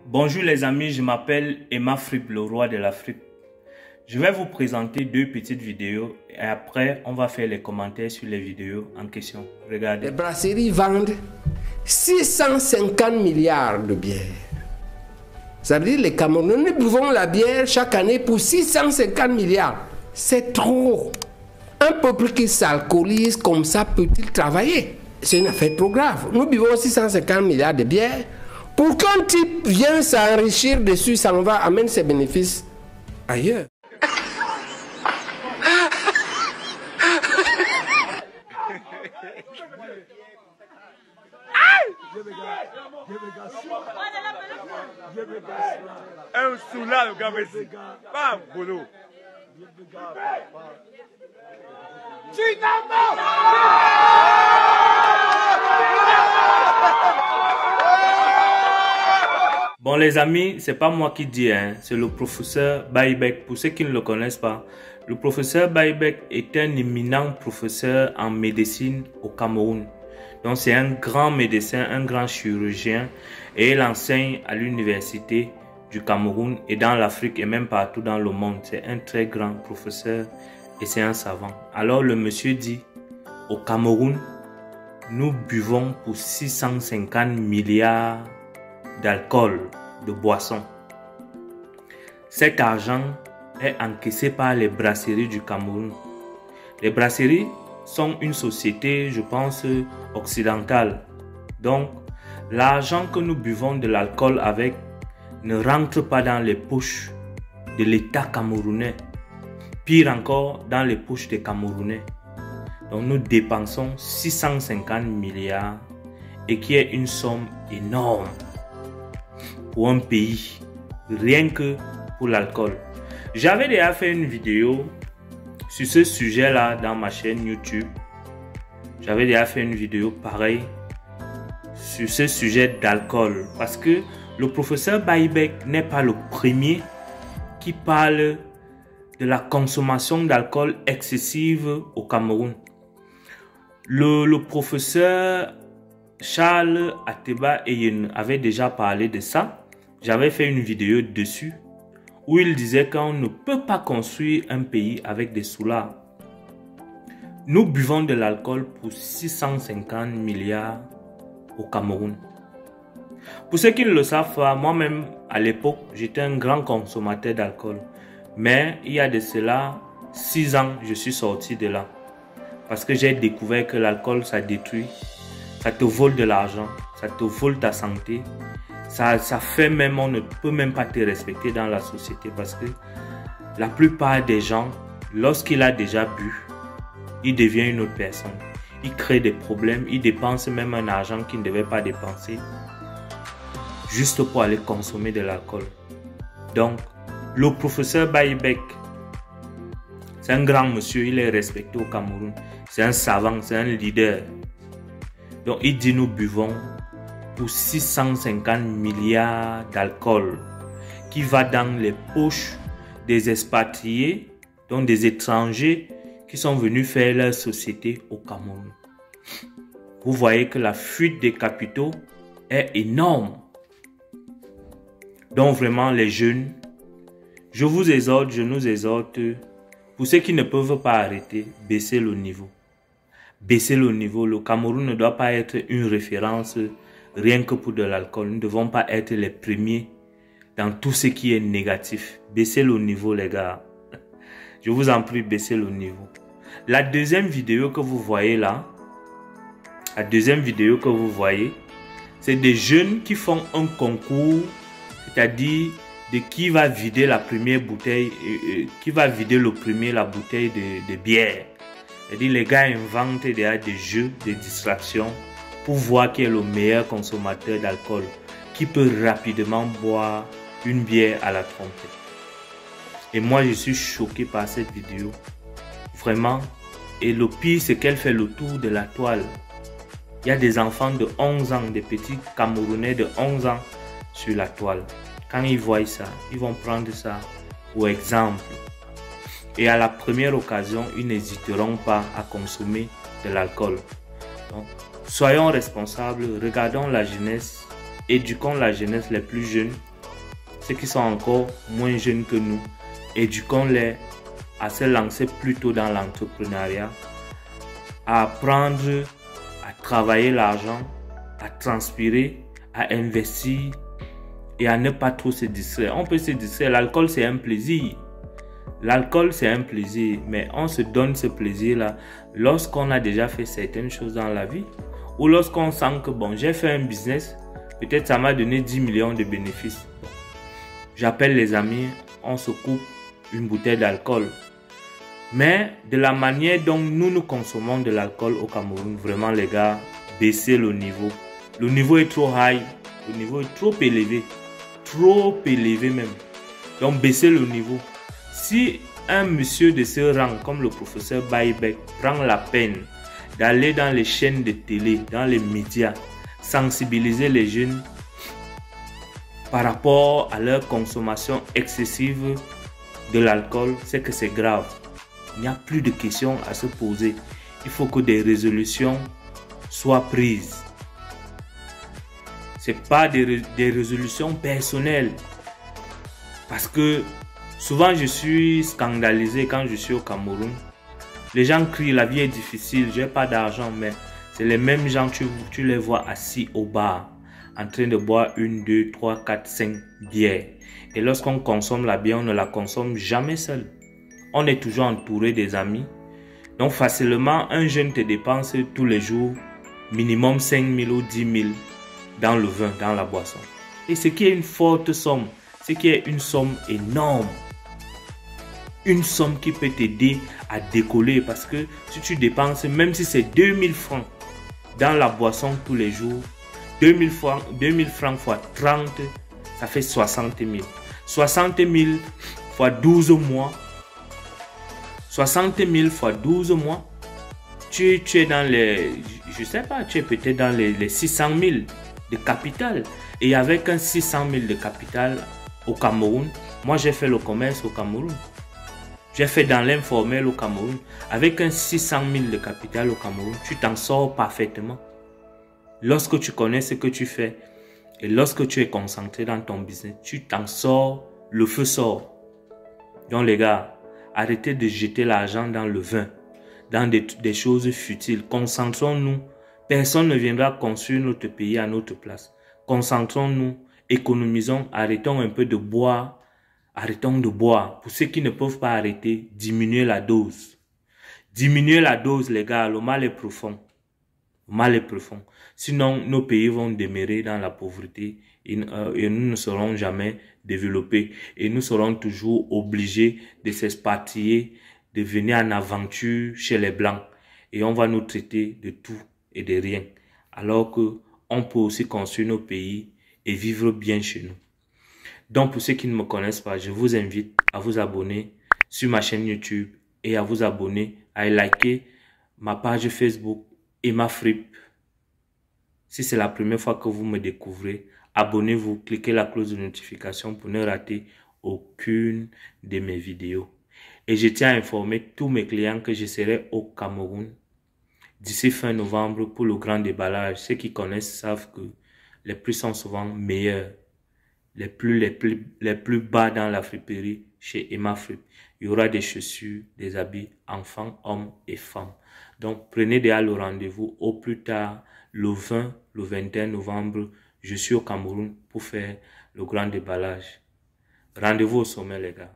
Bonjour les amis, je m'appelle Emma Fripp, le roi de l'Afrique. Je vais vous présenter deux petites vidéos et après on va faire les commentaires sur les vidéos en question. Regardez. Les brasseries vendent 650 milliards de bière. Ça veut dire que les Camerounais buvons la bière chaque année pour 650 milliards. C'est trop. Un peuple qui s'alcoolise comme ça peut-il travailler? C'est une affaire trop grave. Nous buvons 650 milliards de bière. Pour qu'un type vienne s'enrichir dessus, ça en va amène ses bénéfices ailleurs. Un soulard, le gars, pas boulot. Bon les amis, c'est pas moi qui dis, c'est le professeur Baïbek. Pour ceux qui ne le connaissent pas, le professeur Baïbek est un éminent professeur en médecine au Cameroun. Donc c'est un grand médecin, un grand chirurgien et il enseigne à l'université du Cameroun et dans l'Afrique et même partout dans le monde. C'est un très grand professeur et c'est un savant. Alors le monsieur dit, au Cameroun, nous buvons pour 650 milliards d'alcool, de boissons. Cet argent est encaissé par les brasseries du Cameroun. Les brasseries sont une société, je pense, occidentale. Donc, l'argent que nous buvons de l'alcool avec ne rentre pas dans les poches de l'État camerounais. Pire encore, dans les poches des Camerounais. Donc, nous dépensons 650 milliards et qui est une somme énorme pour un pays, rien que pour l'alcool. J'avais déjà fait une vidéo sur ce sujet-là dans ma chaîne YouTube. J'avais déjà fait une vidéo pareille sur ce sujet d'alcool. Parce que le professeur Baïbek n'est pas le premier qui parle de la consommation d'alcool excessive au Cameroun. Le professeur Charles Ateba Eyen avait déjà parlé de ça. J'avais fait une vidéo dessus où il disait qu'on ne peut pas construire un pays avec des soulards. Nous buvons de l'alcool pour 650 milliards au Cameroun. Pour ceux qui ne le savent pas, moi-même à l'époque, j'étais un grand consommateur d'alcool. Mais il y a de cela 6 ans, je suis sorti de là. Parce que j'ai découvert que l'alcool, ça détruit. Ça te vole de l'argent, ça te vole ta santé. Ça fait même, on ne peut même pas te respecter dans la société parce que la plupart des gens, lorsqu'il a déjà bu, il devient une autre personne. Il crée des problèmes, il dépense même un argent qu'il ne devait pas dépenser juste pour aller consommer de l'alcool. Donc, le professeur Baïbek, c'est un grand monsieur, il est respecté au Cameroun. C'est un savant, c'est un leader. Donc, il dit nous buvons pour 650 milliards d'alcool qui va dans les poches des expatriés, donc des étrangers qui sont venus faire leur société au Cameroun. Vous voyez que la fuite des capitaux est énorme. Donc vraiment les jeunes, je vous exhorte, je nous exhorte, pour ceux qui ne peuvent pas arrêter, baissez le niveau. Baissez le niveau, le Cameroun ne doit pas être une référence rien que pour de l'alcool. Nous ne devons pas être les premiers dans tout ce qui est négatif. Baissez le niveau les gars. Je vous en prie, baissez le niveau. La deuxième vidéo que vous voyez là, c'est des jeunes qui font un concours, c'est-à-dire de qui va vider la première bouteille, qui va vider le premier la bouteille de bière. C'est-à-dire les gars inventent déjà des jeux, des distractions pour voir qui est le meilleur consommateur d'alcool, qui peut rapidement boire une bière à la trompette. Et moi, je suis choqué par cette vidéo. Vraiment. Et le pire, c'est qu'elle fait le tour de la toile. Il y a des enfants de 11 ans, des petits Camerounais de 11 ans sur la toile. Quand ils voient ça, ils vont prendre ça pour exemple. Et à la première occasion, ils n'hésiteront pas à consommer de l'alcool. Donc, soyons responsables, regardons la jeunesse éduquons la jeunesse, les plus jeunes, ceux qui sont encore moins jeunes que nous, éduquons-les à se lancer plus tôt dans l'entrepreneuriat, à apprendre à travailler l'argent, à transpirer, à investir et à ne pas trop se distraire. On peut se distraire, l'alcool c'est un plaisir. L'alcool c'est un plaisir, mais on se donne ce plaisir-là lorsqu'on a déjà fait certaines choses dans la vie ou lorsqu'on sent que bon, j'ai fait un business, peut-être ça m'a donné 10 millions de bénéfices. J'appelle les amis, on se coupe une bouteille d'alcool. Mais de la manière dont nous consommons de l'alcool au Cameroun, vraiment les gars, baissez le niveau. Le niveau est trop high, le niveau est trop élevé même. Donc baissez le niveau. Si un monsieur de ce rang, comme le professeur Baïbek, prend la peine d'aller dans les chaînes de télé, dans les médias, sensibiliser les jeunes par rapport à leur consommation excessive de l'alcool, c'est que c'est grave. Il n'y a plus de questions à se poser. Il faut que des résolutions soient prises. Ce n'est pas des résolutions personnelles. Parce que souvent je suis scandalisé quand je suis au Cameroun. Les gens crient, la vie est difficile, je n'ai pas d'argent, mais c'est les mêmes gens, tu les vois assis au bar, en train de boire 1, 2, 3, 4, 5 bières. Et lorsqu'on consomme la bière, on ne la consomme jamais seul. On est toujours entouré des amis. Donc facilement, un jeune te dépense tous les jours minimum 5 000 ou 10 000 dans le vin, dans la boisson. Et ce qui est une forte somme, ce qui est une somme énorme. Une somme qui peut t'aider à décoller parce que si tu dépenses, même si c'est 2000 francs dans la boisson tous les jours, 2000 francs fois 30, ça fait 60 000. 60 000 fois 12 mois. 60 000 fois 12 mois. Tu es dans les, je sais pas, tu es peut-être dans les 600 000 de capital. Et avec un 600 000 de capital au Cameroun, moi j'ai fait le commerce au Cameroun. J'ai fait dans l'informel au Cameroun. Avec un 600 000 de capital au Cameroun, tu t'en sors parfaitement. Lorsque tu connais ce que tu fais et lorsque tu es concentré dans ton business, tu t'en sors, le feu sort. Donc les gars, arrêtez de jeter l'argent dans le vin, dans des choses futiles. Concentrons-nous. Personne ne viendra construire notre pays à notre place. Concentrons-nous, économisons, arrêtons un peu de boire. Arrêtons de boire. Pour ceux qui ne peuvent pas arrêter, diminuez la dose. Diminuez la dose, les gars. Le mal est profond. Le mal est profond. Sinon, nos pays vont demeurer dans la pauvreté et nous ne serons jamais développés. Et nous serons toujours obligés de s'expatrier, de venir en aventure chez les Blancs. Et on va nous traiter de tout et de rien. Alors qu'on peut aussi construire nos pays et vivre bien chez nous. Donc, pour ceux qui ne me connaissent pas, je vous invite à vous abonner sur ma chaîne YouTube et à vous abonner, à liker ma page Facebook Emma Fripp. Si c'est la première fois que vous me découvrez, abonnez-vous, cliquez la cloche de notification pour ne rater aucune de mes vidéos. Et je tiens à informer tous mes clients que je serai au Cameroun d'ici fin novembre pour le grand déballage. Ceux qui connaissent savent que les prix sont souvent meilleurs. Les plus bas dans la friperie chez Emma Fripp. Il y aura des chaussures, des habits, enfants, hommes et femmes. Donc, prenez déjà le rendez-vous au plus tard, le 20, le 21 novembre. Je suis au Cameroun pour faire le grand déballage. Rendez-vous au sommet, les gars.